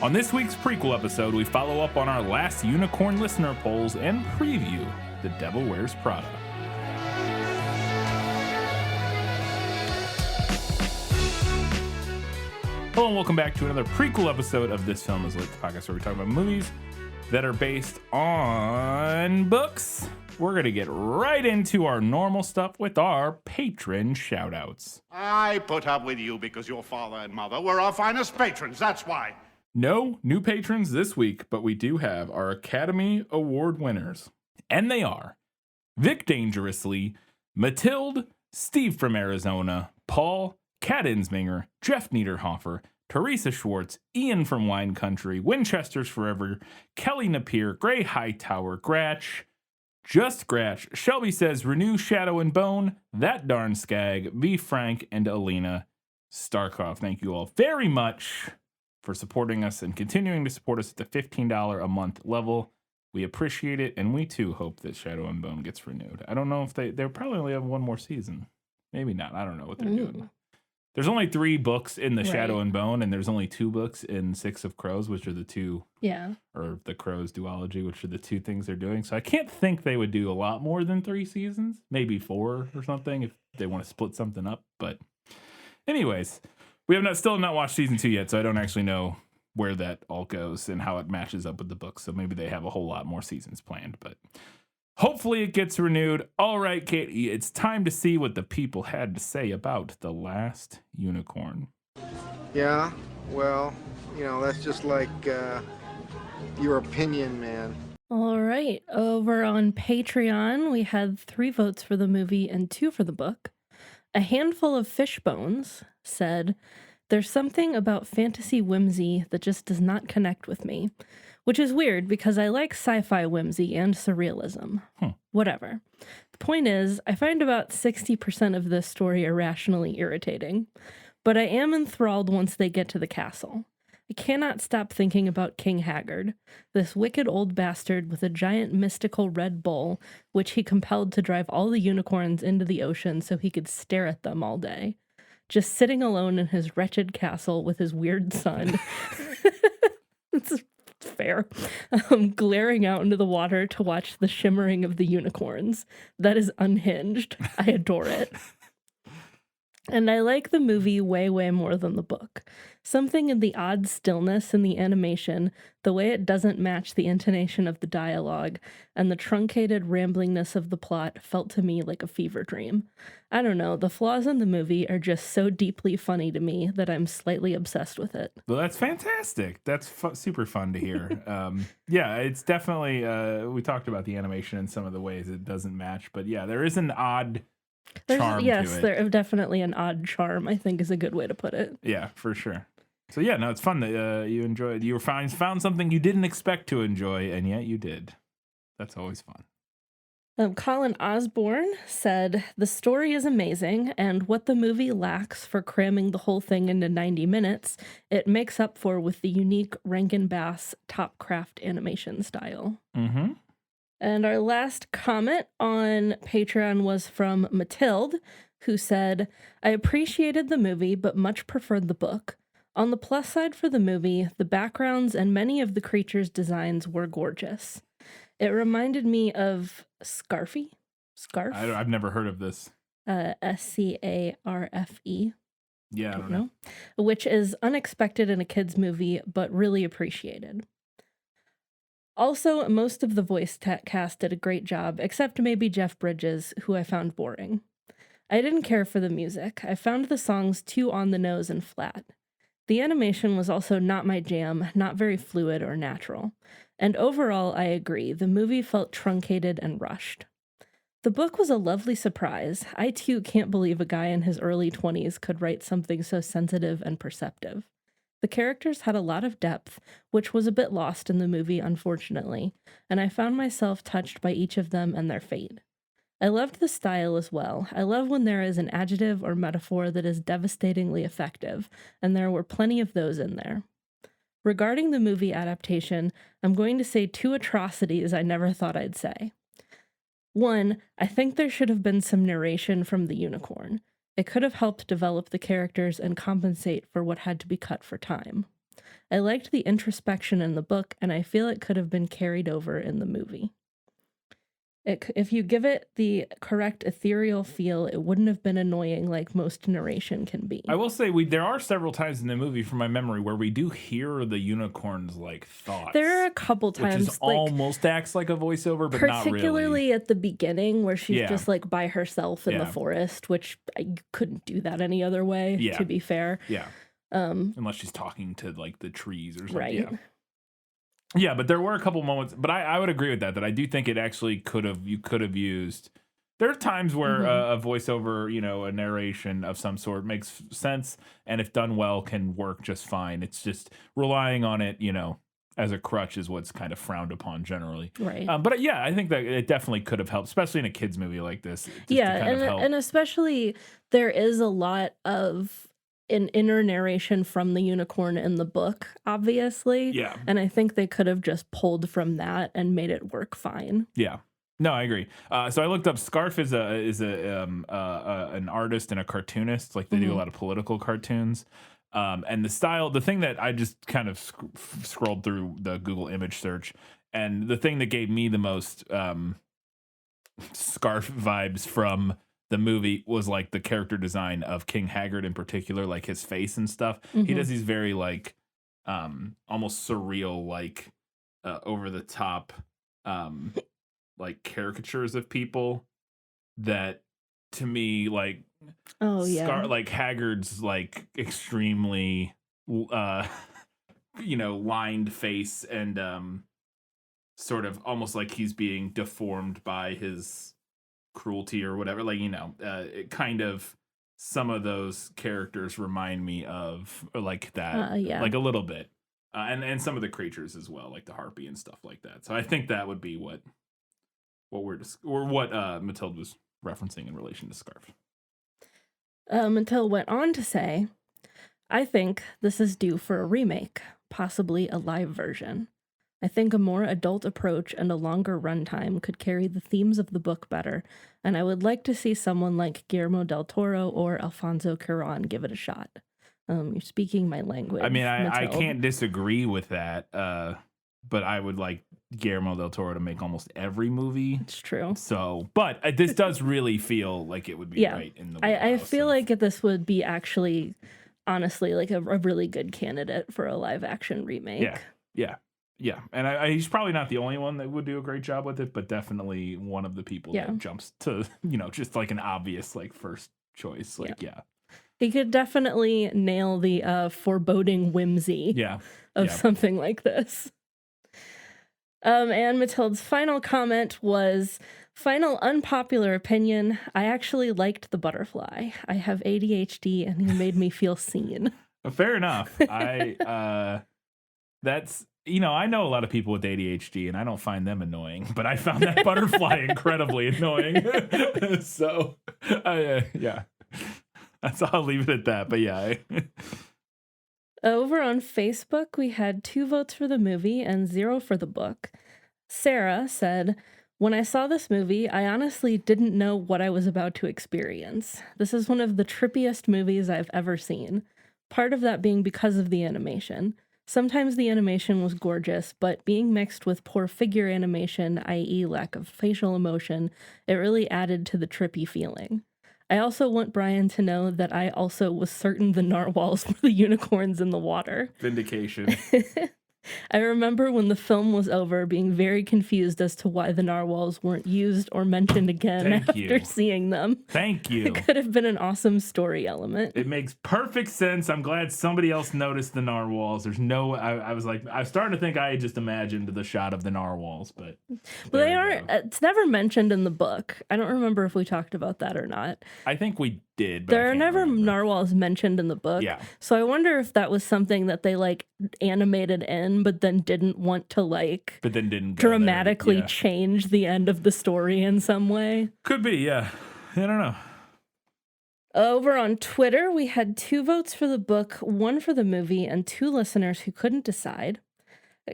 On this week's prequel episode, we follow up on our last unicorn listener polls and preview The Devil Wears Prada. Hello and welcome back to another prequel episode of This Film Is Lit, the podcast where we talk about movies that are based on books. We're going to get right into our normal stuff with our patron shoutouts. I put up with you because your father and mother were our finest patrons, that's why. No new patrons this week, but we do have our Academy Award winners. And they are Vic Dangerously, Matilde, Steve from Arizona, Paul, Kat Insminger, Jeff Niederhofer, Teresa Schwartz, Ian from Wine Country, Winchester's Forever, Kelly Napier, Gray Hightower, Gratch, Just Gratch, Shelby Says, Renew Shadow and Bone, That Darn Skag, V. Frank, and Alina Starkov. Thank you all very much for supporting us and continuing to support us at the $15 a month level. We appreciate it, and we too hope that Shadow and Bone gets renewed. I don't know if they'll probably only have one more season. Maybe not. I don't know what they're doing. There's only 3 books in the Shadow and Bone, and there's only 2 books in Six of Crows, which are the two, or the Crows duology, which are the 2 things they're doing. So I can't think they would do a lot more than 3 seasons, maybe 4 or something if they want to split something up. But anyways, we have still not watched season 2 yet, so I don't actually know where that all goes and how it matches up with the book. So maybe they have a whole lot more seasons planned, but hopefully it gets renewed. All right, Katie, it's time to see what the people had to say about The Last Unicorn. Yeah, well, that's just like your opinion, man. All right, over on Patreon, we had 3 votes for the movie and 2 for the book. A handful of Fishbones said, "There's something about fantasy whimsy that just does not connect with me," which is weird because I like sci-fi whimsy and surrealism. Whatever. The point is, I find about 60% of this story irrationally irritating, but I am enthralled once they get to the castle. I cannot stop thinking about King Haggard, this wicked old bastard with a giant mystical red bull, which he compelled to drive all the unicorns into the ocean so he could stare at them all day. Just sitting alone in his wretched castle with his weird son. It's fair. Glaring out into the water to watch the shimmering of the unicorns. That is unhinged. I adore it. And I like the movie way, way more than the book. Something in the odd stillness in the animation, the way it doesn't match the intonation of the dialogue, and the truncated ramblingness of the plot felt to me like a fever dream. I don't know, the flaws in the movie are just so deeply funny to me that I'm slightly obsessed with it. Well, that's fantastic. That's super fun to hear. Yeah, it's definitely, we talked about the animation and some of the ways it doesn't match, but yeah, there is an odd charm yes, to it. there's definitely an odd charm, I think is a good way to put it. Yeah, for sure. So yeah, no, it's fun that you enjoyed. You found something you didn't expect to enjoy, and yet you did. That's always fun. Colin Osborne said, "The story is amazing, and what the movie lacks for cramming the whole thing into 90 minutes, it makes up for with the unique Rankin Bass top craft animation style." Mm-hmm. And our last comment on Patreon was from Matilde, who said, "I appreciated the movie, but much preferred the book. On the plus side for the movie, the backgrounds and many of the creatures' designs were gorgeous. It reminded me of Scarf? I've never heard of this. Scarfe. Yeah, I don't know. Which is unexpected in a kid's movie, but really appreciated. Also, most of the voice cast did a great job, except maybe Jeff Bridges, who I found boring. I didn't care for the music. I found the songs too on the nose and flat. The animation was also not my jam, not very fluid or natural. And overall, I agree, the movie felt truncated and rushed. The book was a lovely surprise. I too can't believe a guy in his early 20s could write something so sensitive and perceptive. The characters had a lot of depth, which was a bit lost in the movie, unfortunately, and I found myself touched by each of them and their fate. I loved the style as well. I love when there is an adjective or metaphor that is devastatingly effective, and there were plenty of those in there. Regarding the movie adaptation, I'm going to say 2 atrocities I never thought I'd say. 1, I think there should have been some narration from the unicorn. It could have helped develop the characters and compensate for what had to be cut for time. I liked the introspection in the book, and I feel it could have been carried over in the movie. If you give it the correct ethereal feel, it wouldn't have been annoying like most narration can be. I will say there are several times in the movie, from my memory, where we do hear the unicorn's like thoughts. There are a couple times, which is almost acts like a voiceover, but not really. Particularly at the beginning, where she's Yeah. just like by herself in the forest, which I couldn't do that any other way. Yeah. To be fair, Yeah. Unless she's talking to like the trees or something. right? Yeah. Yeah, but there were a couple moments, but I would agree with that I do think it actually you could have used. There are times where a voiceover, a narration of some sort makes sense, and if done well, can work just fine. It's just relying on it, as a crutch is what's kind of frowned upon generally. Right. But yeah, I think that it definitely could have helped, especially in a kids movie like this. Yeah, and especially there is a lot of an inner narration from the unicorn in the book, obviously. Yeah. And I think they could have just pulled from that and made it work fine. Yeah. No, I agree. So I looked up. Scarf is an artist and a cartoonist. Like they do a lot of political cartoons. And the thing that I just kind of scrolled through the Google image search, and the thing that gave me the most Scarf vibes from the movie was like the character design of King Haggard in particular, like his face and stuff. He does these very like almost surreal, like over the top like caricatures of people that to me like like Haggard's like extremely lined face and sort of almost like he's being deformed by his cruelty or whatever, like it kind of, some of those characters remind me of like that, like a little bit, and some of the creatures as well, like the harpy and stuff like that. So I think that would be what Matilda was referencing in relation to Scarf. Matilda went on to say, I think this is due for a remake, possibly a live version. I think a more adult approach and a longer runtime could carry the themes of the book better, and I would like to see someone like Guillermo del Toro or Alfonso Cuarón give it a shot. You're speaking my language. I mean, I can't disagree with that, but I would like Guillermo del Toro to make almost every movie. It's true. So, but this does really feel like it would be right in the I feel like this would be actually, honestly, like a really good candidate for a live action remake. Yeah, and he's probably not the only one that would do a great job with it, but definitely one of the people that jumps to, just like an obvious like first choice. Like, he could definitely nail the foreboding whimsy of something like this. And Matilda's final comment was, final unpopular opinion, I actually liked the butterfly. I have ADHD and he made me feel seen. Fair enough. That's... I know a lot of people with ADHD, and I don't find them annoying, but I found that butterfly incredibly annoying. So, yeah. I'll leave it at that, but yeah. Over on Facebook, we had 2 votes for the movie and 0 for the book. Sarah said, when I saw this movie, I honestly didn't know what I was about to experience. This is one of the trippiest movies I've ever seen. Part of that being because of the animation. Sometimes the animation was gorgeous, but being mixed with poor figure animation, i.e. lack of facial emotion, it really added to the trippy feeling. I also want Brian to know that I also was certain the narwhals were the unicorns in the water. Vindication. I remember when the film was over being very confused as to why the narwhals weren't used or mentioned again after seeing them. Thank you. It could have been an awesome story element. It makes perfect sense. I'm glad somebody else noticed the narwhals. There's no... I was starting to think I had just imagined the shot of the narwhals, but they aren't... It's never mentioned in the book. I don't remember if we talked about that or not. I think we did, but there are never narwhals mentioned in the book. Yeah. So I wonder if that was something that they like animated in, but then didn't want to like, but then didn't dramatically change the end of the story in some way. Could be, yeah. I don't know. Over on Twitter, we had 2 votes for the book, 1 for the movie, and 2 listeners who couldn't decide.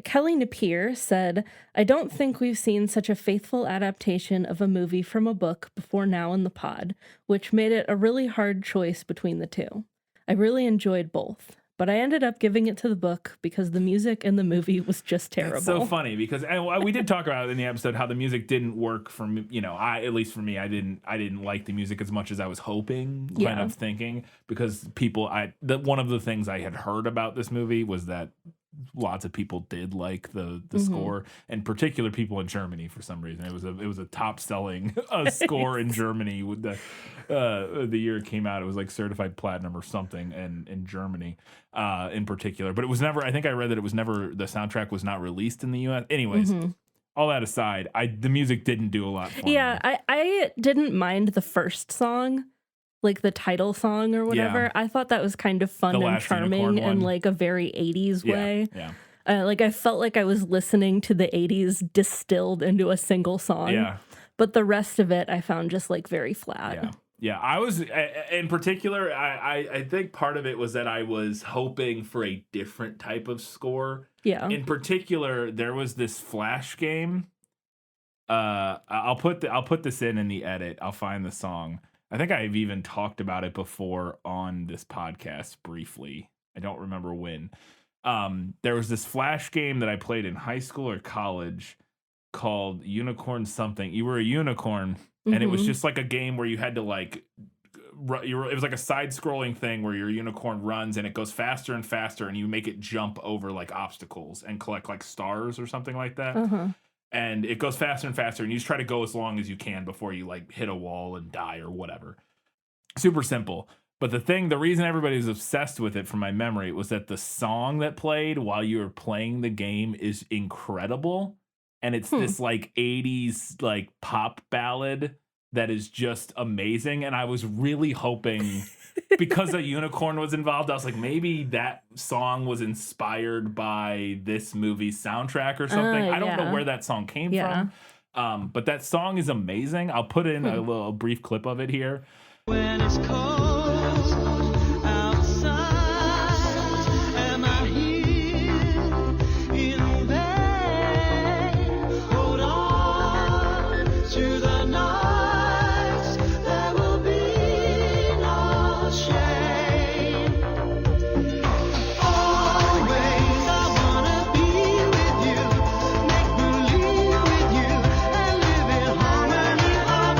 Kelly Napier said, I don't think we've seen such a faithful adaptation of a movie from a book before now in the pod, which made it a really hard choice between the two. I really enjoyed both. but I ended up giving it to the book because the music in the movie was just terrible. It's so funny because we did talk about it in the episode how the music didn't work for me. At least for me, I didn't like the music as much as I was hoping, kind of thinking, because one of the things I had heard about this movie was that lots of people did like the score, and particular people in Germany for some reason. It was a top selling score in Germany with the year it came out. It was like certified platinum or something in Germany in particular. But it was never. I think I read that it was never. The soundtrack was not released in the U.S. Anyways. All that aside, the music didn't do a lot for me. Yeah, I didn't mind the first song, like the title song or whatever. Yeah. I thought that was kind of fun and charming in like a very 80s way. Yeah. Like I felt like I was listening to the 80s distilled into a single song. Yeah. But the rest of it I found just like very flat. Yeah. Yeah, I was, in particular, I think part of it was that I was hoping for a different type of score. Yeah. In particular, there was this Flash game. I'll put this in the edit. I'll find the song. I think I've even talked about it before on this podcast briefly. I don't remember when. There was this Flash game that I played in high school or college called Unicorn something. You were a unicorn. And it was just like a game where you had to like, it was like a side-scrolling thing where your unicorn runs and it goes faster and faster, and you make it jump over like obstacles and collect like stars or something like that. And it goes faster and faster, and you just try to go as long as you can before you like hit a wall and die or whatever. Super simple. But the reason everybody was obsessed with it from my memory was that the song that played while you were playing the game is incredible. And it's this like 80s like pop ballad that is just amazing. And I was really hoping, because a unicorn was involved, I was like, maybe that song was inspired by this movie's soundtrack or something. I don't know where that song came from. But that song is amazing. I'll put in a brief clip of it here. When it's cold outside, am I here in vain? Hold on to the nights, there will be no shame. Always I wanna be with you, make believe with you, and live in harmony all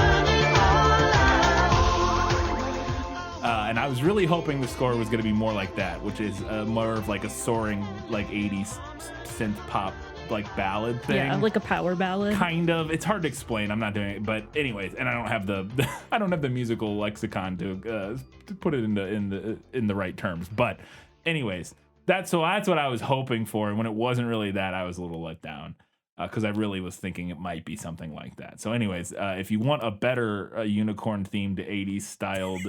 life. And I was really hoping the score was going to be more like that, which is more of like a soaring like 80s synth pop like ballad thing. Yeah, like a power ballad. Kind of. It's hard to explain. I'm not doing it, but anyways, and I don't have the musical lexicon to put it in the right terms. But anyways, that's what I was hoping for, and when it wasn't really that, I was a little let down. Because I really was thinking it might be something like that. So anyways, if you want a better unicorn-themed 80s styled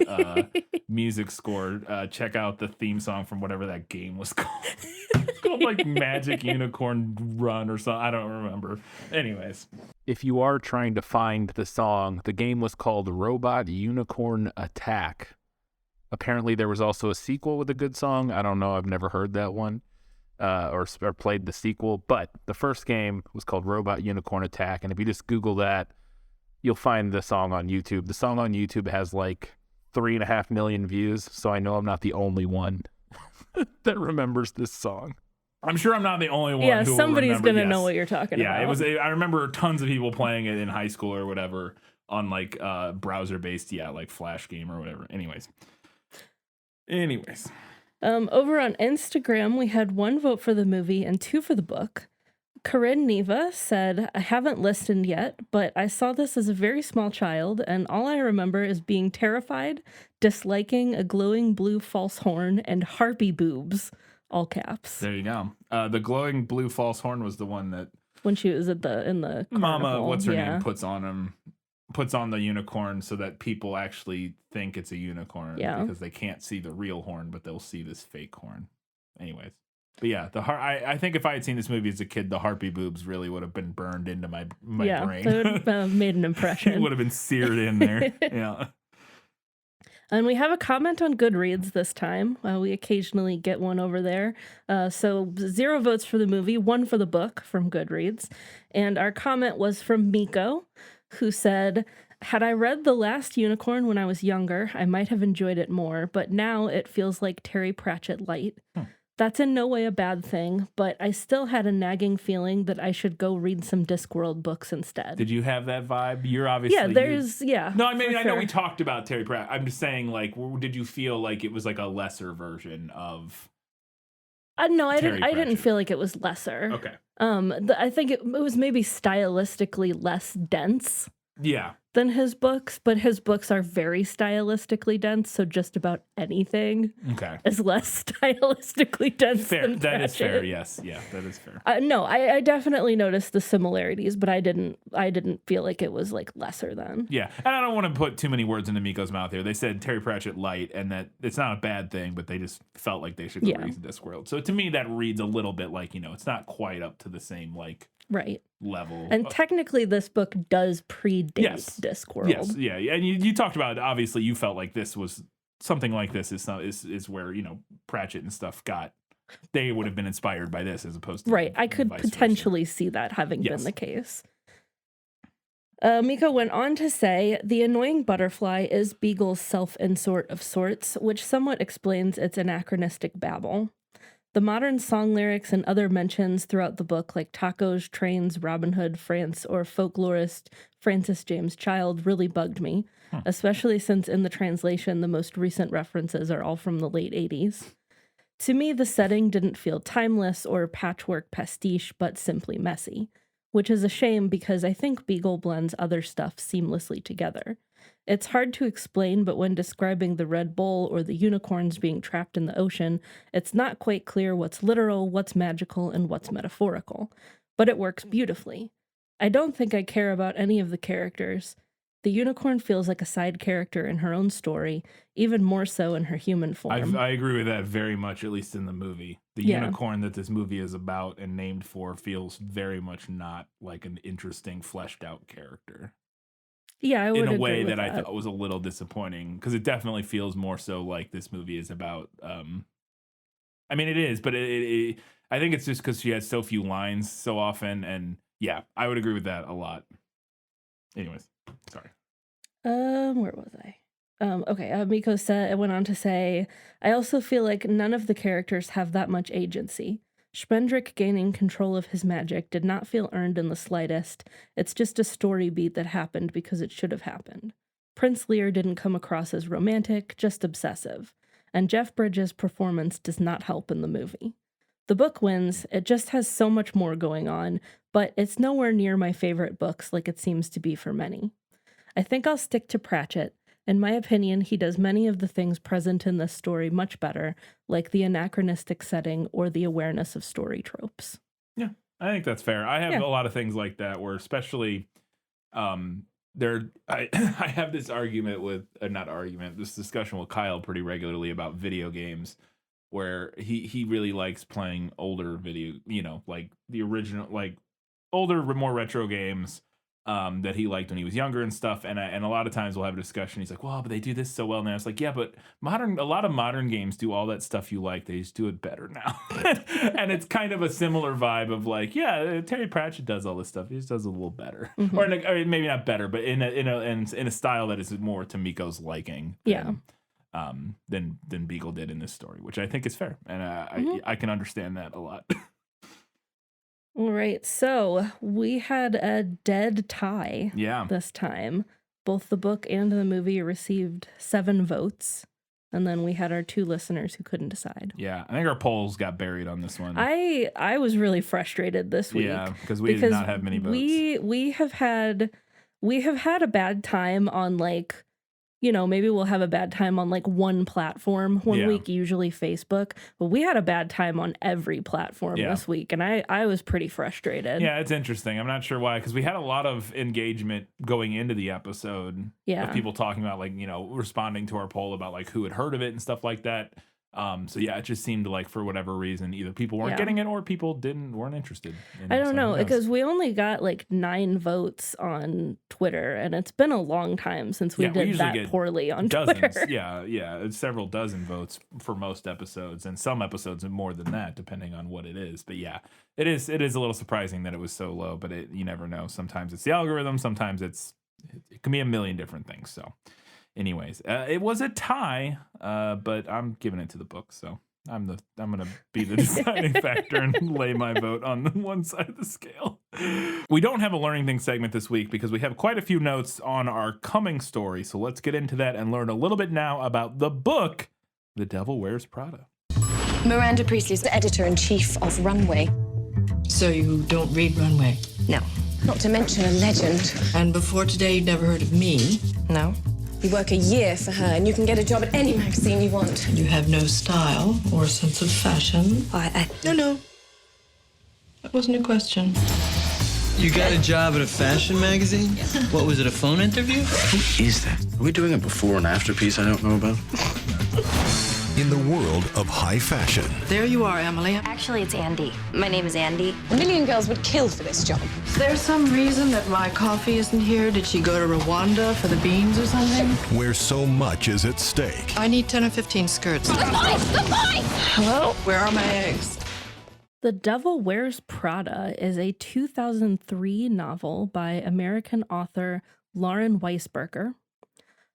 music score, check out the theme song from whatever that game was called. It's called like Magic Unicorn Run or something. I don't remember. Anyways. If you are trying to find the song, the game was called Robot Unicorn Attack. Apparently there was also a sequel with a good song. I don't know. I've never heard that one. Or played the sequel, but the first game was called Robot Unicorn Attack, and if you just Google that, you'll find the song on YouTube. The song on YouTube has like 3.5 million views, so I know I'm not the only one that remembers this song. I'm sure I'm not the only one. Yeah, who somebody's will remember, gonna know what you're talking about. Yeah, it was. I remember tons of people playing it in high school or whatever on like browser-based, like Flash game or whatever. Anyways. Over on Instagram, we had 1 vote for the movie and 2 for the book. Corinne Neva said, I haven't listened yet, but I saw this as a very small child, and all I remember is being terrified, disliking a glowing blue false horn, and harpy boobs, all caps. There you go. The glowing blue false horn was the one that when she was in the Mama, carnival. what's her name, puts on the unicorn so that people actually think it's a unicorn because they can't see the real horn, but they'll see this fake horn. Anyways, but yeah, I think if I had seen this movie as a kid, the harpy boobs really would have been burned into my brain. It would have made an impression. It would have been seared in there. Yeah. And we have a comment on Goodreads this time. We occasionally get one over there. So 0 votes for the movie, 1 for the book from Goodreads. And our comment was from Miko, who said, "Had I read The Last Unicorn when I was younger, I might have enjoyed it more, but now it feels like Terry Pratchett light. That's in no way a bad thing, but I still had a nagging feeling that I should go read some Discworld books instead." Did you have that vibe? You're obviously Yeah, there's, yeah. No, I mean, for I know we sure. talked about Terry Pratt. I'm just saying, like, did you feel like it was like a lesser version of? No, I Terry didn't. I didn't Pratchett. feel like it was lesser. Okay. I think it was maybe stylistically less dense Yeah. than his books, but his books are very stylistically dense, so just about anything Okay. is less stylistically dense Fair. than That is fair. Pratchett. Yes. Yeah. That is fair. No, I definitely noticed the similarities, but I didn't feel like it was like lesser than. Yeah, and I don't want to put too many words into Miko's mouth here. They said Terry Pratchett light, and that it's not a bad thing, but they just felt like they should go Yeah. read Discworld. So to me, that reads a little bit like, it's not quite up to the same like Right. level. And technically this book does predate Yes. Discworld. Yes, yeah, and you talked about, obviously you felt like this was something like this is where Pratchett and stuff they would have been inspired by this as opposed to Right. I could vice versa. potentially see that having Yes. been the case. Miko went on to say, "The annoying butterfly is Beagle's self-insort of sorts, which somewhat explains its anachronistic babble. The modern song lyrics and other mentions throughout the book, like tacos, trains, Robin Hood, France, or folklorist Francis James Child, really bugged me, especially since in the translation, the most recent references are all from the late 80s. To me, the setting didn't feel timeless or patchwork pastiche, but simply messy, which is a shame because I think Beagle blends other stuff seamlessly together. It's hard to explain, but when describing the Red Bull or the unicorns being trapped in the ocean, it's not quite clear what's literal, what's magical, and what's metaphorical. But it works beautifully. I don't think I care about any of the characters. The unicorn feels like a side character in her own story, even more so in her human form. I agree with that very much, at least in the movie. The Yeah. unicorn that this movie is about and named for feels very much not like an interesting, fleshed out character. Yeah, I would In a agree way with that I thought was a little disappointing, because it definitely feels more so like this movie is about. I mean, it is, but I think it's just because she has so few lines so often, and yeah, I would agree with that a lot. Anyways, sorry. Where was I? Okay, Miko went on to say, "I also feel like none of the characters have that much agency. Spendrick gaining control of his magic did not feel earned in the slightest. It's just a story beat that happened because it should have happened. Prince Lear didn't come across as romantic, just obsessive. And Jeff Bridges' performance does not help in the movie. The book wins, it just has so much more going on, but it's nowhere near my favorite books like it seems to be for many. I think I'll stick to Pratchett. In my opinion, he does many of the things present in this story much better, like the anachronistic setting or the awareness of story tropes." Yeah, I think that's fair. I have Yeah. a lot of things like that where, especially, I have this argument with this discussion with Kyle pretty regularly about video games, where he really likes playing older like the original, like older, more retro games that he liked when he was younger and stuff. And a lot of times we'll have a discussion. He's like, "Well, but they do this so well now." It's like, yeah, but a lot of modern games do all that stuff you like. They just do it better now. And it's kind of a similar vibe of like, yeah, Terry Pratchett does all this stuff. He just does it a little better, or maybe not better, but in a style that is more to Miko's liking. Than Beagle did in this story, which I think is fair, and I can understand that a lot. All right, so we had a dead tie Yeah. this time. Both the book and the movie received 7 votes. And then we had our 2 listeners who couldn't decide. Yeah, I think our polls got buried on this one. I was really frustrated this week. Yeah, because we did not have many votes. We have had a bad time on, like, maybe we'll have a bad time on like one platform one week, usually Facebook, but we had a bad time on every platform this week, and I was pretty frustrated. Yeah, it's interesting. I'm not sure why, because we had a lot of engagement going into the episode. Yeah. Of people talking about, like, responding to our poll about like who had heard of it and stuff like that. So yeah, it just seemed like for whatever reason, either people weren't getting it or people weren't interested. I don't know, because we only got like 9 votes on Twitter, and it's been a long time since we did usually that get poorly on dozens. Twitter. Yeah, it's several dozen votes for most episodes, and some episodes more than that, depending on what it is. But yeah, it is a little surprising that it was so low. But you never know. Sometimes it's the algorithm. Sometimes it's It can be a million different things. So, anyways, it was a tie, but I'm giving it to the book. So I'm gonna be the deciding factor and lay my vote on the one side of the scale. We don't have a learning things segment this week because we have quite a few notes on our coming story. So let's get into that and learn a little bit now about the book, The Devil Wears Prada. Miranda Priestley's the editor-in-chief of Runway. So you don't read Runway? No. Not to mention a legend. And before today, you'd never heard of me? No. You work a year for her, and you can get a job at any magazine you want. You have no style or sense of fashion? No. That wasn't a question. You got a job at a fashion magazine? What was it, a phone interview? Who is that? Are we doing a before and after piece I don't know about? In the world of high fashion. There you are, Emily. Actually, it's Andy. My name is Andy. A million girls would kill for this job. Is there some reason that my coffee isn't here? Did she go to Rwanda for the beans or something? Where so much is at stake. I need 10 or 15 skirts. Goodbye! Hello? Where are my eggs? The Devil Wears Prada is a 2003 novel by American author Lauren Weisberger.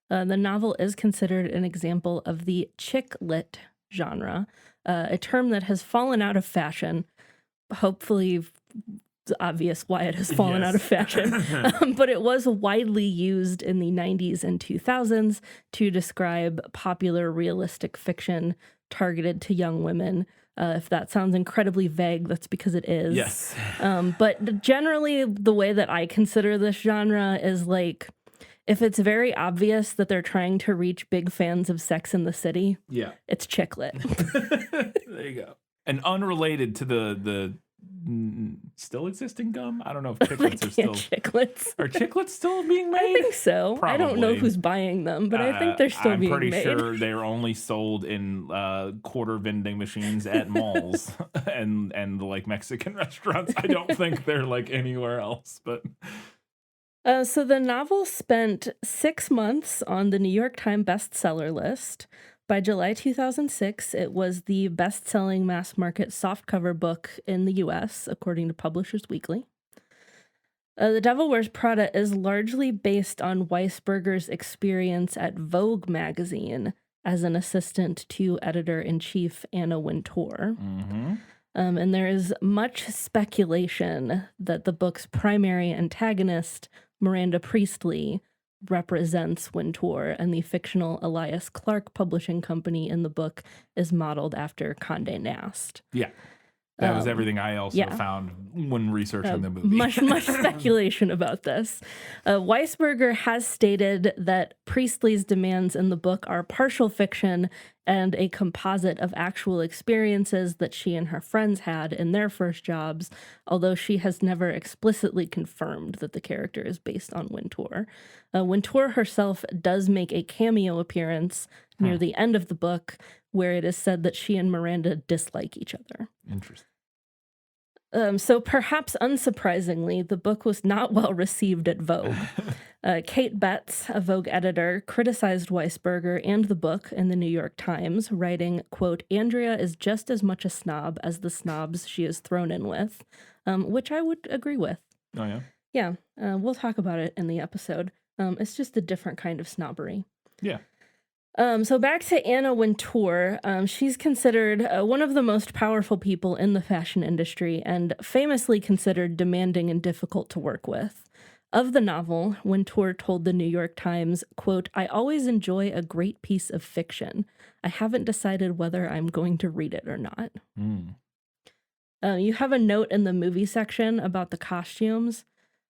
The novel is considered an example of the chick lit genre, a term that has fallen out of fashion. Hopefully, it's obvious why it has fallen out of fashion, but it was widely used in the 90s and 2000s to describe popular realistic fiction targeted to young women. If that sounds incredibly vague, that's because it is. Yes. But generally, the way that I consider this genre is like, if it's very obvious that they're trying to reach big fans of Sex in the City, Yeah. it's chick lit. There you go. And unrelated to the still existing gum? I don't know if chiclets are still... Chiclets. Are chiclets still being made? I think so. I don't know Probably. who's buying them, but I think they're still being made. I'm pretty sure they're only sold in quarter vending machines at malls and like Mexican restaurants. I don't think they're like anywhere else, but... So the novel spent 6 months on the New York Times bestseller list. By July 2006, it was the best-selling mass-market softcover book in the U.S., according to Publishers Weekly. The Devil Wears Prada is largely based on Weisberger's experience at Vogue magazine as an assistant to editor-in-chief Anna Wintour. Mm-hmm. And there is much speculation that the book's primary antagonist, Miranda Priestley, represents Wintour, and the fictional Elias Clark publishing company in the book is modeled after Condé Nast. Yeah. That was everything I also found when researching the movie. Much speculation about this. Weisberger has stated that Priestley's demands in the book are partial fiction and a composite of actual experiences that she and her friends had in their first jobs, although she has never explicitly confirmed that the character is based on Wintour. Wintour herself does make a cameo appearance near the end of the book, where it is said that she and Miranda dislike each other. Interesting. So perhaps unsurprisingly, the book was not well received at Vogue. Kate Betts, a Vogue editor, criticized Weisberger and the book in the New York Times, writing, quote, "Andrea is just as much a snob as the snobs she is thrown in with," which I would agree with. Oh, yeah? Yeah, we'll talk about it in the episode. It's just a different kind of snobbery. Yeah. So back to Anna Wintour. She's considered one of the most powerful people in the fashion industry and famously considered demanding and difficult to work with. Of the novel, Wintour told the New York Times, quote, "I always enjoy a great piece of fiction. I haven't decided whether I'm going to read it or not." You have a note in the movie section about the costumes.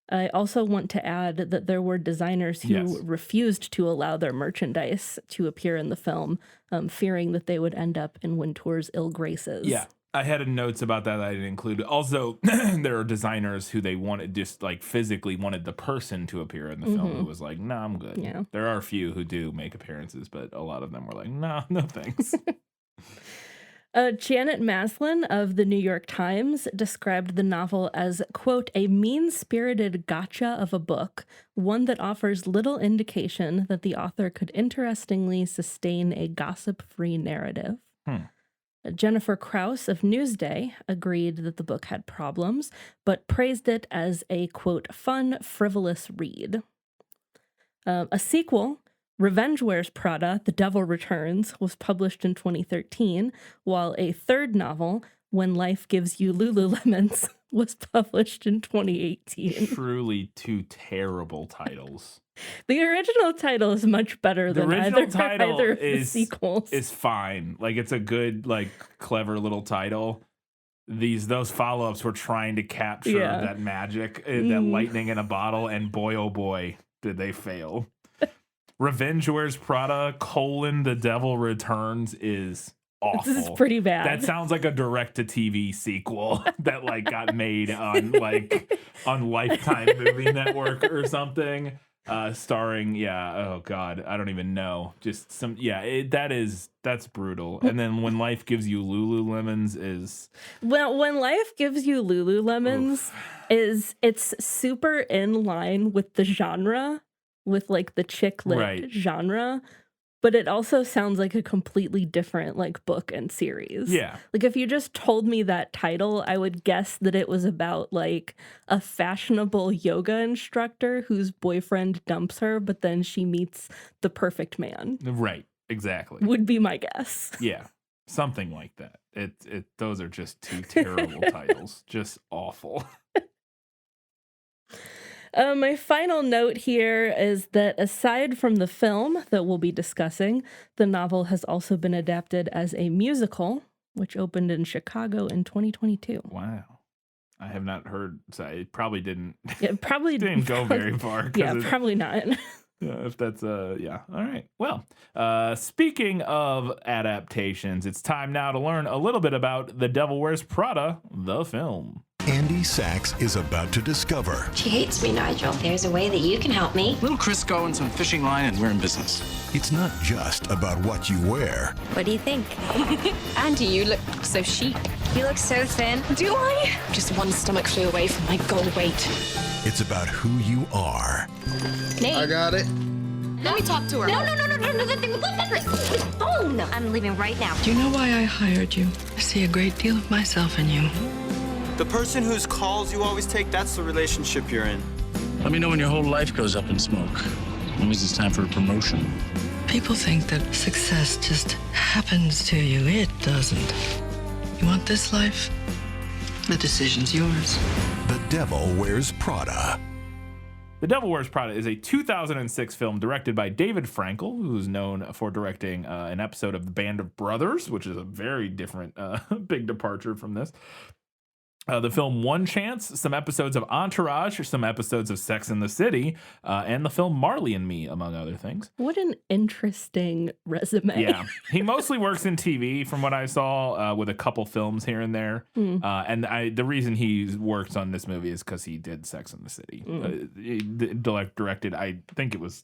I also want to add that there were designers who refused to allow their merchandise to appear in the film, fearing that they would end up in Wintour's ill graces. Yeah, I had notes about that I didn't include. Also, there are designers who they wanted, just like physically wanted the person to appear in the film. Who was like, "Nah, I'm good." Yeah. There are a few who do make appearances, but a lot of them were like, "Nah, no thanks." Janet Maslin of the New York Times described the novel as, quote, "a mean-spirited gotcha of a book, one that offers little indication that the author could interestingly sustain a gossip-free narrative." Jennifer Krause of Newsday agreed that the book had problems, but praised it as a, quote, "fun, frivolous read." A sequel, Revenge Wears Prada, The Devil Returns, was published in 2013, while a third novel, When Life Gives You Lululemons, was published in 2018. Truly two terrible titles. The original title is much better The than original title either of the is sequels. is fine. Like, it's a good, like, clever little title. Those follow-ups were trying to capture that magic, that lightning in a bottle, and boy, oh boy, did they fail. Revenge Wears Prada, The Devil Returns is awful. This is pretty bad. That sounds like a direct-to-TV sequel that, like, got made on Lifetime Movie Network or something. Starring, oh God, I don't even know. Just some, that's brutal. And then When Life Gives You Lululemons is... Well, When Life Gives You Lululemons it's super in line with the genre, with like the chick lit genre, but it also sounds like a completely different like book and series. Yeah. Like if you just told me that title, I would guess that it was about like a fashionable yoga instructor whose boyfriend dumps her, but then she meets the perfect man. Right. Exactly. Would be my guess. Yeah. Something like that. Those are just two terrible titles. Just awful. My final note here is that aside from the film that we'll be discussing, the novel has also been adapted as a musical, which opened in Chicago in 2022. Wow. I have not heard, so it probably didn't. It probably didn't go very far. Yeah, probably not. If that's all right. Well, speaking of adaptations, it's time now to learn a little bit about The Devil Wears Prada, the film. Andy Sachs is about to discover She hates me, Nigel. There's a way that you can help me. Little Crisco and some fishing line, and we're in business. it's not just about what you wear. What do you think? Andy, you look so chic. You look so thin. Do I? Just one stomach flew away from my goal weight. It's about who you are. Nate. I got it. Let me talk to her. No, that thing. Look, the phone. I'm leaving right now. Do you know why I hired you? I see a great deal of myself in you. The person whose calls you always take, that's the relationship you're in. Let me know when your whole life goes up in smoke. That means it's time for a promotion. People think that success just happens to you. It doesn't. You want this life? The decision's yours. The Devil Wears Prada. The Devil Wears Prada is a 2006 film directed by David Frankel, who's known for directing an episode of The Band of Brothers, which is a very different, big departure from this. The film One Chance, some episodes of Entourage, some episodes of Sex and the City, and the film Marley and Me, among other things. What an interesting resume. Yeah. He mostly works in TV, from what I saw, with a couple films here and there. And the reason he works on this movie is because he did Sex and the City. He directed, I think it was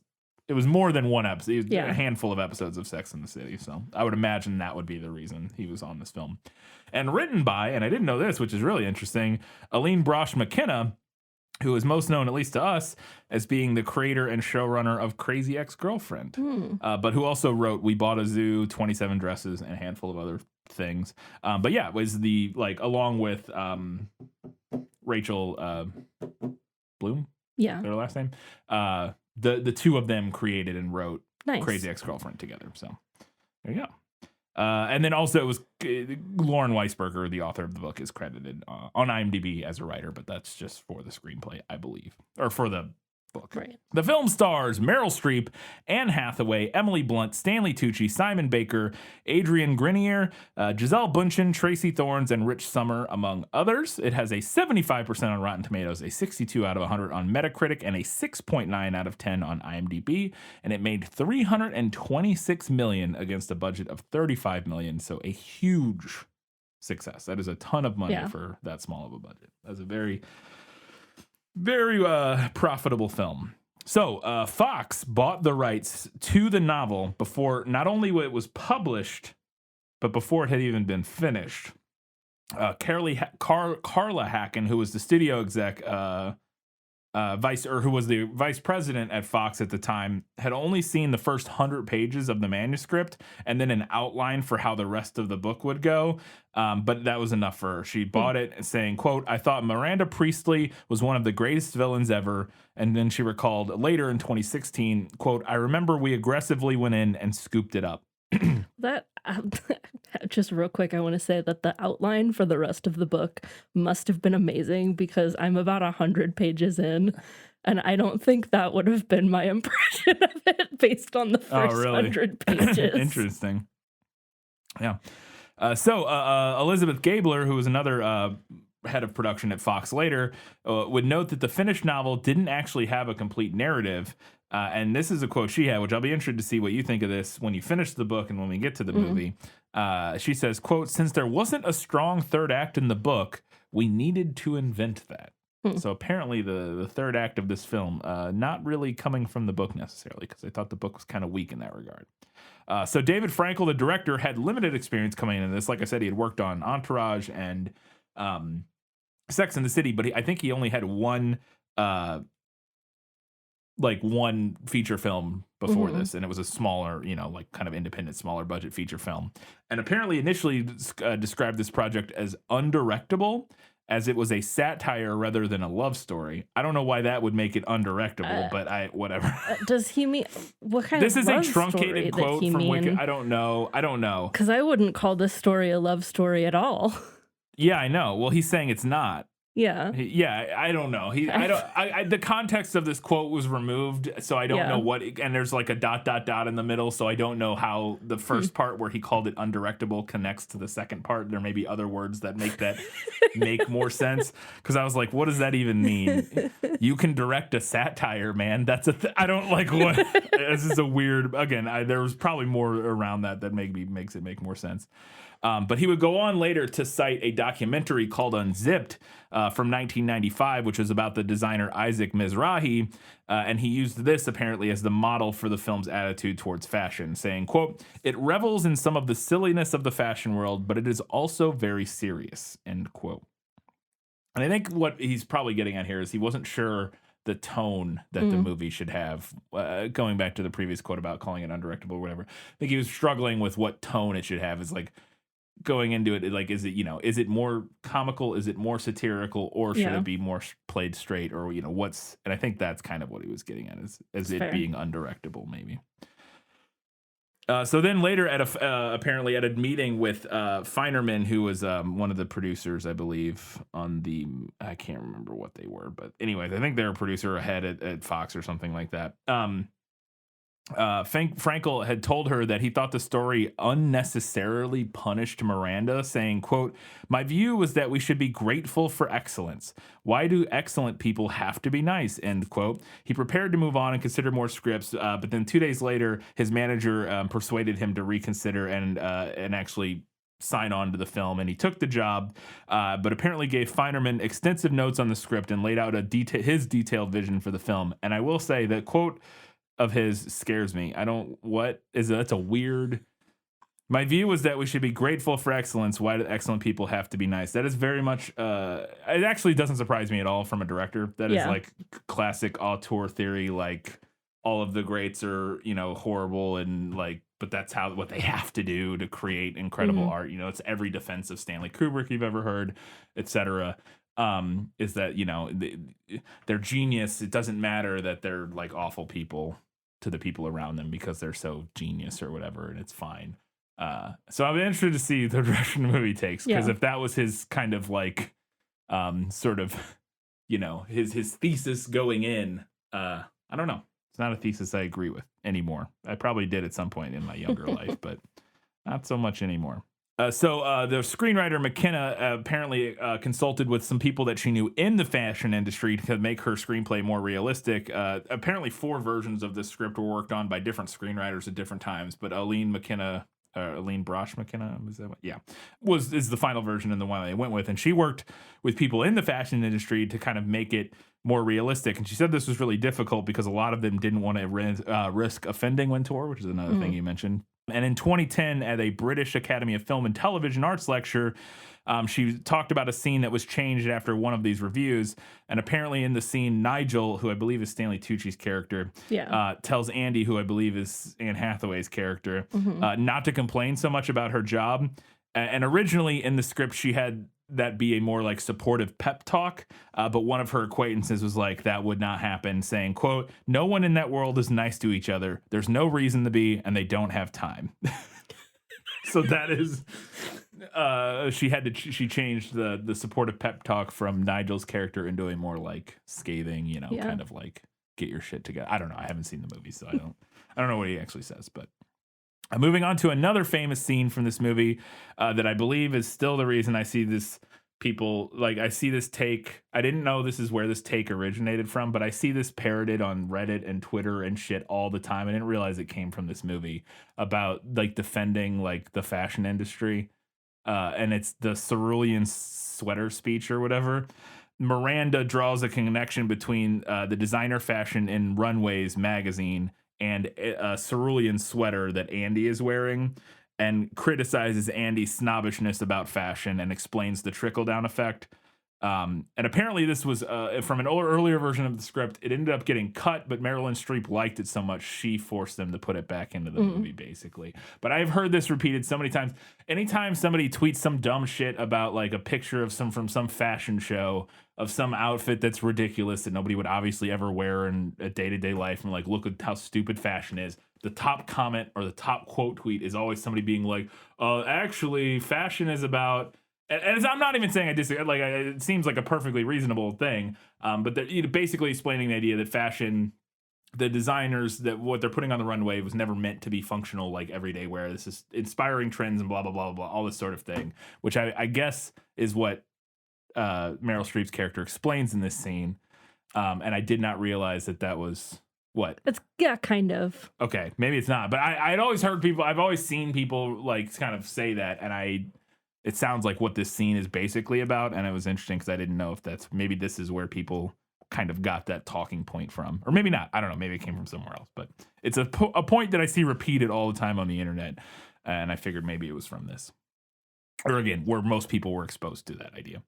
more than one episode, a handful of episodes of Sex and the City. So I would imagine that would be the reason he was on this film. And written by, and I didn't know this, which is really interesting, Aline Brosh McKenna, who is most known, at least to us, as being the creator and showrunner of Crazy Ex-Girlfriend, but who also wrote We Bought a Zoo, 27 Dresses, and a handful of other things. But yeah, it was along with Rachel Bloom, their last name, the two of them created and wrote Crazy Ex-Girlfriend together. So there you go. And then also it was Lauren Weisberger, the author of the book, is credited on IMDb as a writer, but that's just for the screenplay, I believe, or for the book. Right. The film stars Meryl Streep, Anne Hathaway, Emily Blunt, Stanley Tucci, Simon Baker, Adrian Grenier, Giselle Bundchen, Tracy Thorns, and Rich Sommer, among others. It has a 75% on Rotten Tomatoes, a 62 out of 100 on Metacritic, and a 6.9 out of 10 on IMDb. And it made $326 million against a budget of $35 million, so a huge success. That is a ton of money for that small of a budget. That's a very profitable film. So Fox bought the rights to the novel before not only it was published, but before it had even been finished. Carla Hacken, who was the studio exec, who was the vice president at Fox at the time, had only seen the first 100 pages of the manuscript and then an outline for how the rest of the book would go. But that was enough for her. She bought it, saying, quote, "I thought Miranda Priestley was one of the greatest villains ever." And then she recalled later in 2016, quote, "I remember we aggressively went in and scooped it up." That just real quick, I want to say that the outline for the rest of the book must have been amazing, because I'm about 100 pages in, and I don't think that would have been my impression of it based on the first 100 pages. Interesting. Yeah. So Elizabeth Gabler, who was another head of production at Fox later, would note that the finished novel didn't actually have a complete narrative. And this is a quote she had, which I'll be interested to see what you think of this when you finish the book and when we get to the movie. She says, quote, "Since there wasn't a strong third act in the book, we needed to invent that." So apparently the third act of this film, not really coming from the book necessarily, because I thought the book was kind of weak in that regard. So David Frankel, the director, had limited experience coming into this. Like I said, he had worked on Entourage and Sex and the City, but I think he only had one feature film before this, and it was a smaller, kind of independent, smaller budget feature film. And apparently initially described this project as undirectable, as it was a satire rather than a love story. I don't know why that would make it undirectable, but whatever. Does he mean, what kind this of is love a truncated story quote from Wiki. I don't know. Because I wouldn't call this story a love story at all. Yeah, I know. Well, he's saying it's not. Yeah. I don't know. The context of this quote was removed, so I don't know what, and there's like a ... in the middle, so I don't know how the first part where he called it undirectable connects to the second part. There may be other words that make more sense, because I was like, what does that even mean? You can direct a satire, man. That's I don't like what. This is a weird, again, there was probably more around that makes it make more sense. But he would go on later to cite a documentary called Unzipped from 1995, which was about the designer Isaac Mizrahi. And he used this apparently as the model for the film's attitude towards fashion, saying, quote, "It revels in some of the silliness of the fashion world, but it is also very serious," end quote. And I think what he's probably getting at here is he wasn't sure the tone that the movie should have. Going back to the previous quote about calling it undirectable or whatever, I think he was struggling with what tone it should have. Is like, going into it, like, is it more comical, is it more satirical, or should it be more played straight, or what's, and I think that's kind of what he was getting at, is it being undirectable maybe. So then later apparently at a meeting with Feinerman, who was one of the producers, I believe, I can't remember what they were, but anyways, I think they're a producer ahead at Fox or something like that. Frankel had told her that he thought the story unnecessarily punished Miranda, saying, quote, "My view was that we should be grateful for excellence. Why do excellent people have to be nice?" End quote. He prepared to move on and consider more scripts, but then 2 days later, his manager persuaded him to reconsider and actually sign on to the film, and he took the job, but apparently gave Feinerman extensive notes on the script and laid out his detailed vision for the film. And I will say that quote of his scares me. That's a weird. "My view was that we should be grateful for excellence. Why do excellent people have to be nice?" That is very much, it actually doesn't surprise me at all from a director. That is like classic auteur theory, like all of the greats are, horrible, and like, but that's what they have to do to create incredible art. It's every defense of Stanley Kubrick you've ever heard, etc. Is that, their genius, it doesn't matter that they're like awful people to the people around them because they're so genius or whatever, and it's fine. So I'm interested to see the direction the movie takes, because if that was his kind of like sort of his thesis going in, I don't know. It's not a thesis I agree with anymore. I probably did at some point in my younger life, but not so much anymore. So the screenwriter McKenna apparently consulted with some people that she knew in the fashion industry to make her screenplay more realistic. Apparently 4 versions of the script were worked on by different screenwriters at different times, but Aline Brosh McKenna, is that what? Yeah, is the final version and the one they went with. And she worked with people in the fashion industry to kind of make it more realistic. And she said this was really difficult because a lot of them didn't want to risk offending Wintour, which is another thing you mentioned. And in 2010, at a British Academy of Film and Television Arts lecture, she talked about a scene that was changed after one of these reviews. And apparently in the scene, Nigel, who I believe is Stanley Tucci's character, tells Andy, who I believe is Anne Hathaway's character, not to complain so much about her job. And originally in the script, she had that be a more like supportive pep talk. But one of her acquaintances was like, that would not happen, saying, quote, "No one in that world is nice to each other. There's no reason to be, and they don't have time." So that is, she changed the supportive pep talk from Nigel's character into a more like scathing, kind of like get your shit together. I don't know. I haven't seen the movie, so I don't know what he actually says, but. Moving on to another famous scene from this movie that I believe is still the reason I see this I see this take. I didn't know this is where this take originated from, but I see this parroted on Reddit and Twitter and shit all the time. I didn't realize it came from this movie about like defending like the fashion industry. And it's the cerulean sweater speech or whatever. Miranda draws a connection between the designer fashion in Runways magazine and a cerulean sweater that Andy is wearing, and criticizes Andy's snobbishness about fashion and explains the trickle-down effect. And apparently this was from an earlier version of the script. It ended up getting cut, but Marilyn Streep liked it so much, she forced them to put it back into the movie, basically. But I've heard this repeated so many times. Anytime somebody tweets some dumb shit about like a picture of from some fashion show of some outfit that's ridiculous that nobody would obviously ever wear in a day-to-day life, and like, look at how stupid fashion is, the top comment or the top quote tweet is always somebody being like, actually, fashion is about... And I'm not even saying I disagree. Like, it seems like a perfectly reasonable thing. But they're basically explaining the idea that fashion, the designers, that what they're putting on the runway was never meant to be functional, like everyday wear. This is inspiring trends and blah, blah, blah, blah, all this sort of thing, which I guess is what Meryl Streep's character explains in this scene. And I did not realize that was what? It's, kind of. Okay, maybe it's not. But I'd always heard people, I've always seen people like kind of say that. And it sounds like what this scene is basically about, and it was interesting because I didn't know if maybe this is where people kind of got that talking point from, or maybe not. I don't know. Maybe it came from somewhere else, but it's a point that I see repeated all the time on the internet, and I figured maybe it was from this, or again, where most people were exposed to that idea.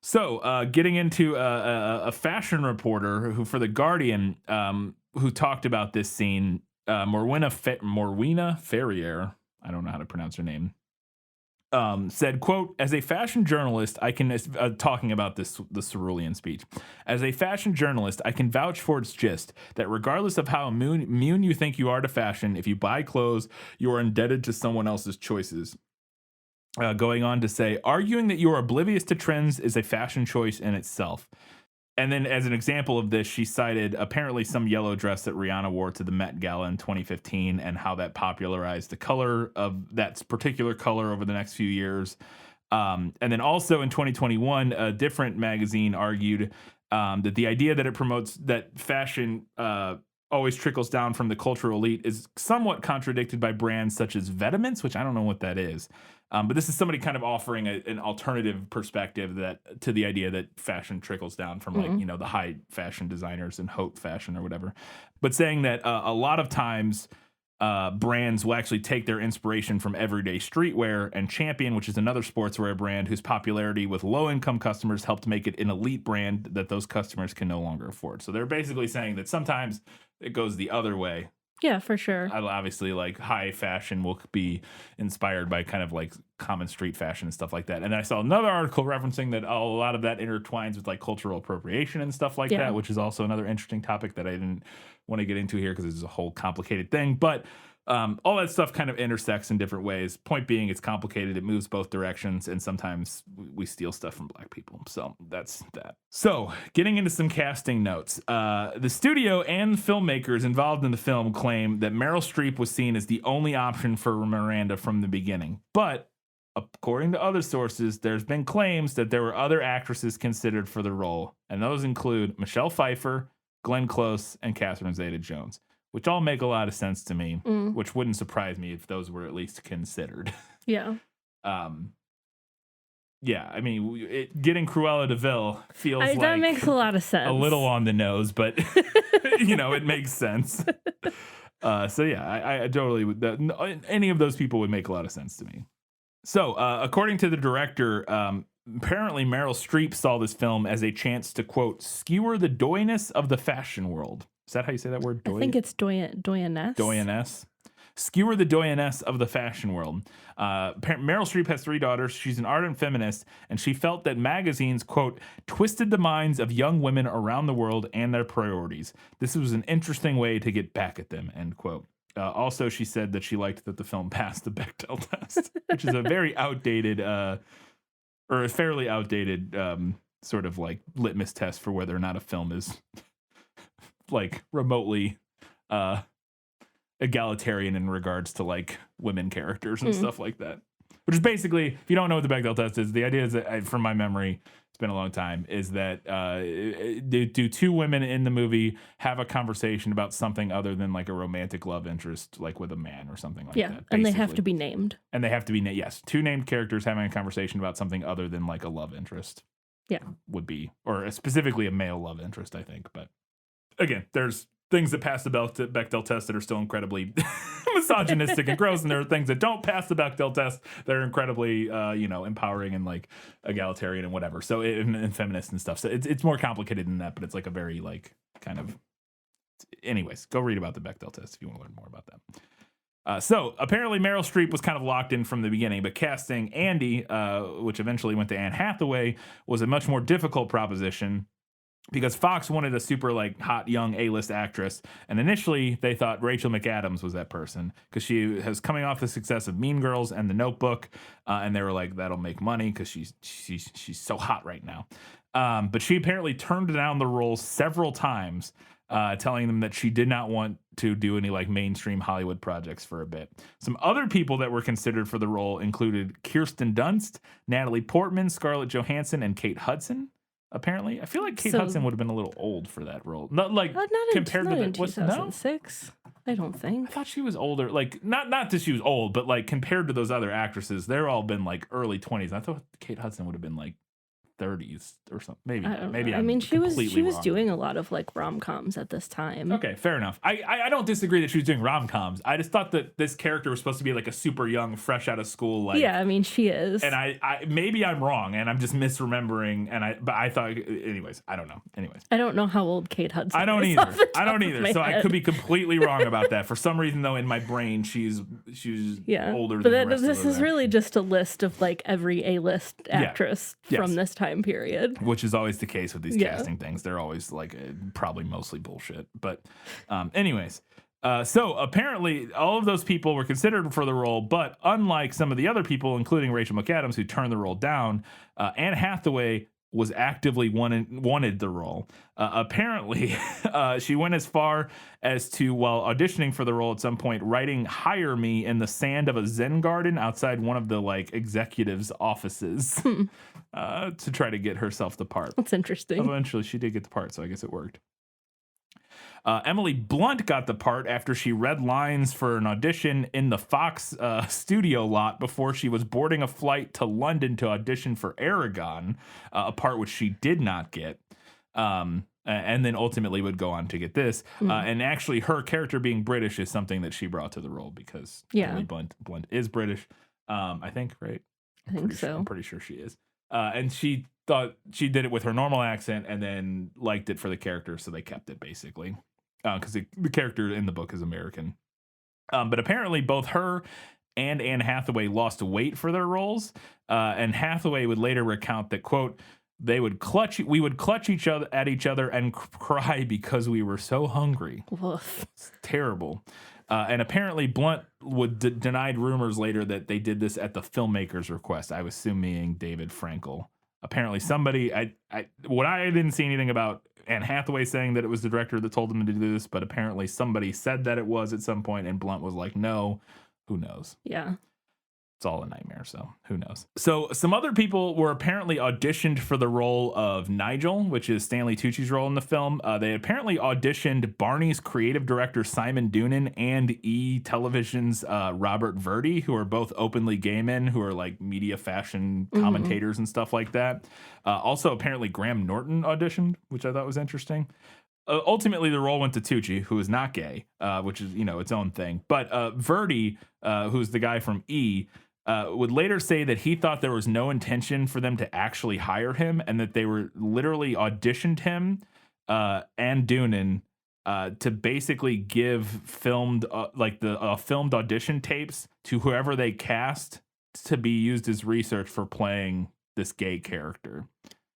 So, getting into a fashion reporter who for The Guardian, who talked about this scene, Morwena Ferrier, I don't know how to pronounce her name. Said, quote, "As a fashion journalist, I can," talking about the cerulean speech, "as a fashion journalist, I can vouch for its gist, that regardless of how immune you think you are to fashion, if you buy clothes, you are indebted to someone else's choices." Going on to say, "Arguing that you are oblivious to trends is a fashion choice in itself." And then as an example of this, she cited apparently some yellow dress that Rihanna wore to the Met Gala in 2015 and how that popularized the color of that particular color over the next few years. And then also in 2021, a different magazine argued that the idea that it promotes that fashion always trickles down from the cultural elite is somewhat contradicted by brands such as Vetements, which I don't know what that is. But this is somebody kind of offering an alternative perspective to the idea that fashion trickles down from the high fashion designers and haute fashion or whatever. But saying that a lot of times brands will actually take their inspiration from everyday streetwear, and Champion, which is another sportswear brand whose popularity with low-income customers helped make it an elite brand that those customers can no longer afford. So they're basically saying that sometimes it goes the other way. Yeah, for sure. Obviously, like high fashion will be inspired by kind of like common street fashion and stuff like that. And then I saw another article referencing that a lot of that intertwines with like cultural appropriation and stuff like that, which is also another interesting topic that I didn't want to get into here because it's a whole complicated thing. But all that stuff kind of intersects in different ways. Point being, it's complicated. It moves both directions, and sometimes we steal stuff from black people. So that's that. So getting into some casting notes. The studio and filmmakers involved in the film claim that Meryl Streep was seen as the only option for Miranda from the beginning. But according to other sources, there's been claims that there were other actresses considered for the role, and those include Michelle Pfeiffer, Glenn Close, and Catherine Zeta-Jones, which all make a lot of sense to me, which wouldn't surprise me if those were at least considered. Yeah. Yeah, I mean, getting Cruella de Vil feels like... That makes a lot of sense. A little on the nose, but, it makes sense. So yeah, I totally would. Any of those people would make a lot of sense to me. So according to the director, apparently Meryl Streep saw this film as a chance to quote skewer the doyness of the fashion world. Is that how you say that word? I think it's doyeness. Doyeness. Skewer the doyeness of the fashion world. Meryl Streep has 3 daughters. She's an ardent feminist, and she felt that magazines, quote, twisted the minds of young women around the world and their priorities. This was an interesting way to get back at them, end quote. Also, she said that she liked that the film passed the Bechdel test, which is a very outdated, or a fairly outdated sort of like litmus test for whether or not a film is like remotely egalitarian in regards to like women characters and stuff like that. Which is basically, if you don't know what the Bechdel test is, the idea is that, from my memory, it's been a long time, is that do 2 women in the movie have a conversation about something other than like a romantic love interest, like with a man or something like that. Yeah, and they have to be named. And they have to be, yes, 2 named characters having a conversation about something other than like a love interest. Yeah. Would be, or specifically a male love interest, I think. But again, there's things that pass the Bechdel test that are still incredibly misogynistic and gross, and there are things that don't pass the Bechdel test that are incredibly, empowering and like egalitarian and whatever. So and feminist and stuff. So it's more complicated than that, but it's like a very like kind of. Anyways, go read about the Bechdel test if you want to learn more about that. So apparently Meryl Streep was kind of locked in from the beginning, but casting Andy, which eventually went to Anne Hathaway, was a much more difficult proposition. Because Fox wanted a super like hot young A-list actress, and initially they thought Rachel McAdams was that person because she was coming off the success of Mean Girls and The Notebook, and they were like, that'll make money because she's so hot right now. But she apparently turned down the role several times, telling them that she did not want to do any like mainstream Hollywood projects for a bit. Some other people that were considered for the role included Kirsten Dunst, Natalie Portman, Scarlett Johansson, and Kate Hudson. Apparently, I feel like Kate Hudson would have been a little old for that role. Not like compared to the 2006. I don't think. I thought she was older. Like not that she was old, but like compared to those other actresses, they're all been like early 20s. I thought Kate Hudson would have been like 30s or something. Maybe. I mean, she was wrong. doing a lot of like rom-coms at this time. Okay, fair enough. I don't disagree that she was doing rom-coms. I just thought that this character was supposed to be like a super young, fresh out of school. Like, yeah, I mean, she is. And I maybe I'm wrong, and I'm just misremembering. But I thought, anyways, I don't know. Anyways, I don't know how old Kate Hudson. I don't is either. off the top I don't of either. my So head. I could be completely wrong about that. For some reason, though, in my brain, she's older But than the rest this of them. is really just a list of like every A-list actress from this time period. Which is always the case with these casting things. They're always like probably mostly bullshit. But anyways, so apparently all of those people were considered for the role, but unlike some of the other people, including Rachel McAdams, who turned the role down, Anne Hathaway was actively wanted the role. Apparently, she went as far as to, while auditioning for the role at some point, writing "Hire Me" in the sand of a Zen garden outside one of the like executives' offices to try to get herself the part. That's interesting. Eventually, she did get the part, so I guess it worked. Emily Blunt got the part after she read lines for an audition in the Fox studio lot before she was boarding a flight to London to audition for Aragon, a part which she did not get. And then ultimately would go on to get this. And actually, her character being British is something that she brought to the role because Emily Blunt is British, I think, right? I think so. I'm pretty sure she is. And she thought she did it with her normal accent and then liked it for the character, so they kept it basically. Because the character in the book is American. But apparently both her and Anne Hathaway lost weight for their roles. And Hathaway would later recount that, quote, we would clutch each other and cry because we were so hungry. It's terrible. And apparently Blunt would denied rumors later that they did this at the filmmaker's request. I was assuming David Frankel. Apparently somebody, I didn't see anything about Anne Hathaway saying that it was the director that told them to do this, but apparently somebody said that it was at some point, and Blunt was like, no, who knows? Yeah. It's all a nightmare, so who knows? So some other people were apparently auditioned for the role of Nigel, which is Stanley Tucci's role in the film. They apparently auditioned Barney's creative director Simon Doonan and E! Television's Robert Verdi, who are both openly gay men who are like media fashion commentators and stuff like that. Also, apparently Graham Norton auditioned, which I thought was interesting. ultimately the role went to Tucci, who is not gay, which is, its own thing. But Verdi, who's the guy from E, would later say that he thought there was no intention for them to actually hire him, and that they were literally auditioned him and Doonan to basically give filmed filmed audition tapes to whoever they cast to be used as research for playing this gay character.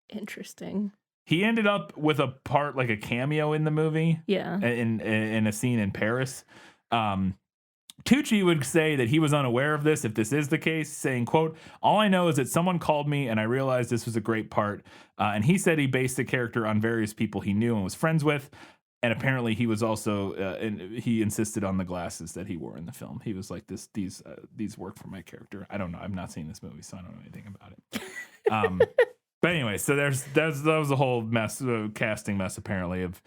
Interesting. He ended up with a part, like a cameo in the movie. Yeah. In a scene in Paris. Tucci would say that he was unaware of this, if this is the case, saying, quote, "All I know is that someone called me and I realized this was a great part." And he said he based the character on various people he knew and was friends with. And apparently he was also, he insisted on the glasses that he wore in the film. He was like, these work for my character. I don't know. I've not seen this movie, so I don't know anything about it. But anyway, so that was a whole mess, casting mess, apparently, of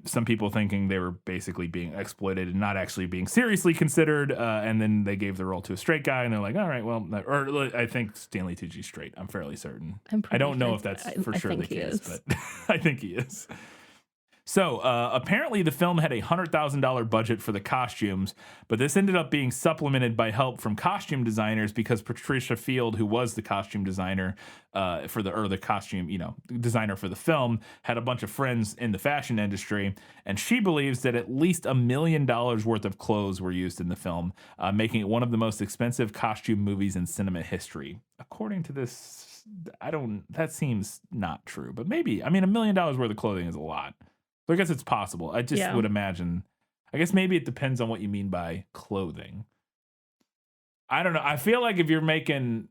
some people thinking they were basically being exploited and not actually being seriously considered. And then they gave the role to a straight guy, and they're like, all right, well, or I think Stanley Tucci's straight. I'm fairly certain. I don't know if that's for sure the case, but I think he is. So apparently the film had a $100,000 budget for the costumes, but this ended up being supplemented by help from costume designers because Patricia Field, who was the costume designer the costume, designer for the film, had a bunch of friends in the fashion industry, and she believes that at least $1 million worth of clothes were used in the film, making it one of the most expensive costume movies in cinema history. According to this, that seems not true, but maybe. $1 million worth of clothing is a lot. So I guess it's possible. I just would imagine. I guess maybe it depends on what you mean by clothing. I don't know. I feel like if you're making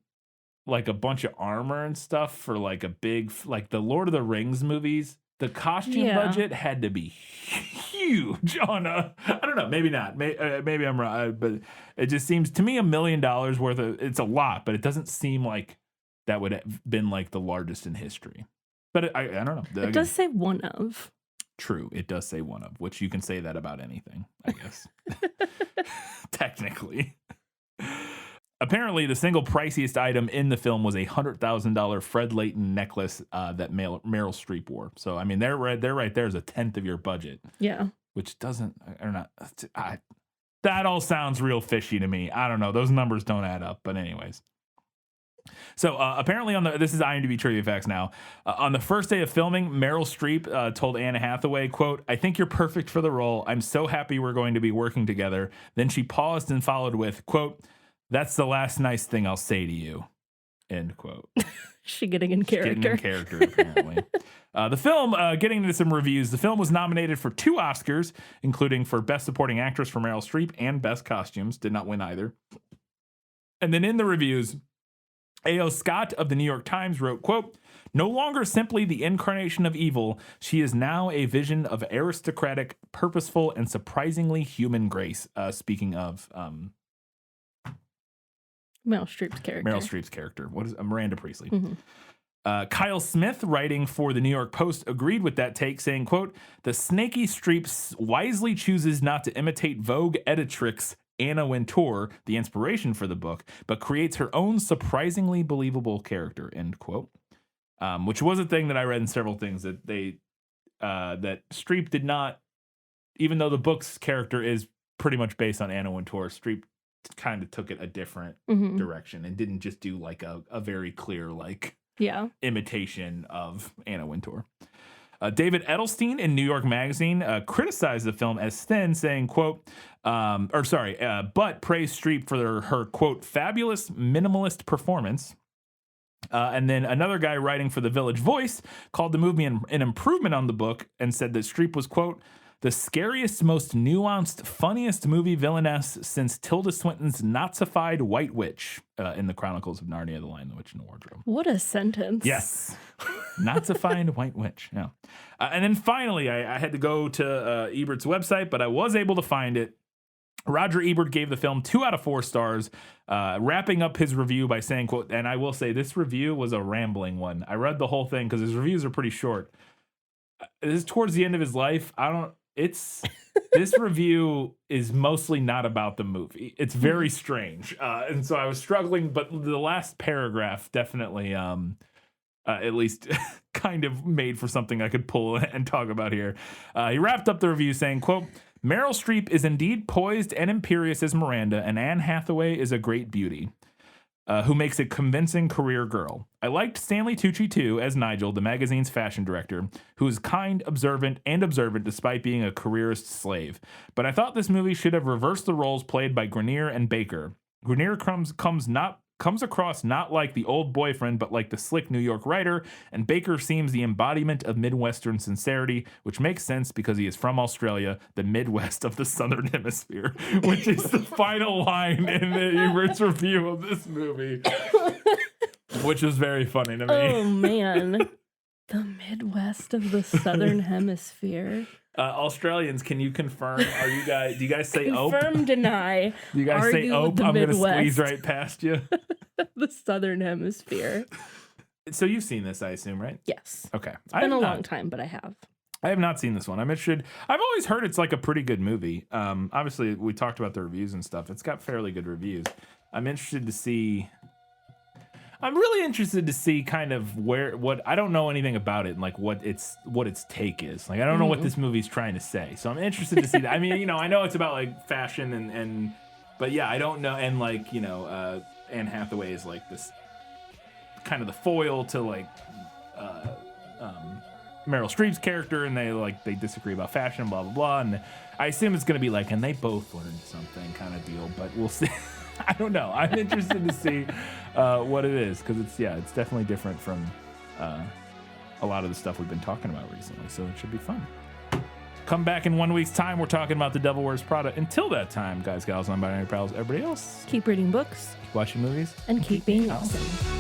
like a bunch of armor and stuff for like a big, like the Lord of the Rings movies, the costume budget had to be huge on I don't know, maybe not. Maybe I'm wrong, but it just seems to me $1 million worth of, it's a lot, but it doesn't seem like that would have been like the largest in history. But I don't know. It does say one of. True, it does say one of, which you can say that about anything, I guess. Technically. Apparently, the single priciest item in the film was a $100,000 Fred Leighton necklace that Meryl Streep wore. So, I mean, they're right there is a tenth of your budget. Yeah. Which doesn't, or not, that all sounds real fishy to me. I don't know. Those numbers don't add up. But anyways. So apparently this is IMDb trivia facts now. On the first day of filming, Meryl Streep told Anne Hathaway, quote, "I think you're perfect for the role. I'm so happy we're going to be working together." Then she paused and followed with, quote, "That's the last nice thing I'll say to you." End quote. She getting in character. Getting in character, apparently. The film, getting into some reviews, the film was nominated for 2 Oscars, including for Best Supporting Actress for Meryl Streep and Best Costumes. Did not win either. And then in the reviews, A.O. Scott of the New York Times wrote, quote, "No longer simply the incarnation of evil, she is now a vision of aristocratic, purposeful, and surprisingly human grace." Speaking of Meryl Streep's character. What is Miranda Priestley? Mm-hmm. Kyle Smith, writing for the New York Post, agreed with that take, saying, quote, "The snaky Streep wisely chooses not to imitate Vogue editrix Anna Wintour, the inspiration for the book, but creates her own surprisingly believable character," end quote. Which was a thing that I read in several things, that that Streep did not, even though the book's character is pretty much based on Anna Wintour, Streep kind of took it a different direction and didn't just do like a very clear imitation of Anna Wintour. David Edelstein in New York Magazine criticized the film as thin, saying, quote, but praised Streep for her, quote, "fabulous minimalist performance." And then another guy writing for the Village Voice called the movie an improvement on the book and said that Streep was, quote, "the scariest, most nuanced, funniest movie villainess since Tilda Swinton's Nazified White Witch in the Chronicles of Narnia, The Lion, the Witch, and the Wardrobe." What a sentence. Yes. Nazified White Witch. Yeah. And then finally, I had to go to Ebert's website, but I was able to find it. Roger Ebert gave the film 2 out of 4 stars, wrapping up his review by saying, quote, and I will say this review was a rambling one. I read the whole thing because his reviews are pretty short. This is towards the end of his life. This review is mostly not about the movie. It's very strange. And so I was struggling, but the last paragraph definitely at least kind of made for something I could pull and talk about here. He wrapped up the review saying, quote, Meryl Streep is indeed poised and imperious as Miranda, and Anne Hathaway is a great beauty. Who makes a convincing career girl. I liked Stanley Tucci too as Nigel, the magazine's fashion director, who is kind, observant despite being a careerist slave. But I thought this movie should have reversed the roles played by Grenier and Baker. Grenier comes across not like the old boyfriend, but like the slick New York writer, and Baker seems the embodiment of Midwestern sincerity, which makes sense because he is from Australia, the Midwest of the Southern Hemisphere, which is the final line in the Ebert's review of this movie, which is very funny to me. Oh, man. The Midwest of the Southern Hemisphere. Australians, can you confirm? Do you guys say ope? Confirm, deny. Do you guys say ope? I'm going to squeeze right past you. The Southern Hemisphere. So you've seen this, I assume, right? Yes. Okay. It's been a long time, but I have. I have not seen this one. I'm interested. I've always heard it's like a pretty good movie. Obviously, we talked about the reviews and stuff. It's got fairly good reviews. I'm really interested to see kind of what I don't know anything about it and like what its take is. Like I don't know what this movie's trying to say. So I'm interested to see that. I mean, I know it's about like fashion but yeah, I don't know. And like, Anne Hathaway is like this kind of the foil to like Meryl Streep's character, and they disagree about fashion, blah blah blah. And I assume it's gonna be like, and they both learned something kind of deal, but we'll see. I don't know. I'm interested to see what it is because it's definitely different from a lot of the stuff we've been talking about recently. So it should be fun. Come back in 1 week's time. We're talking about The Devil Wears Prada. Until that time, guys, gals, non-binary pals, everybody else, keep reading books, keep watching movies, and keep being awesome.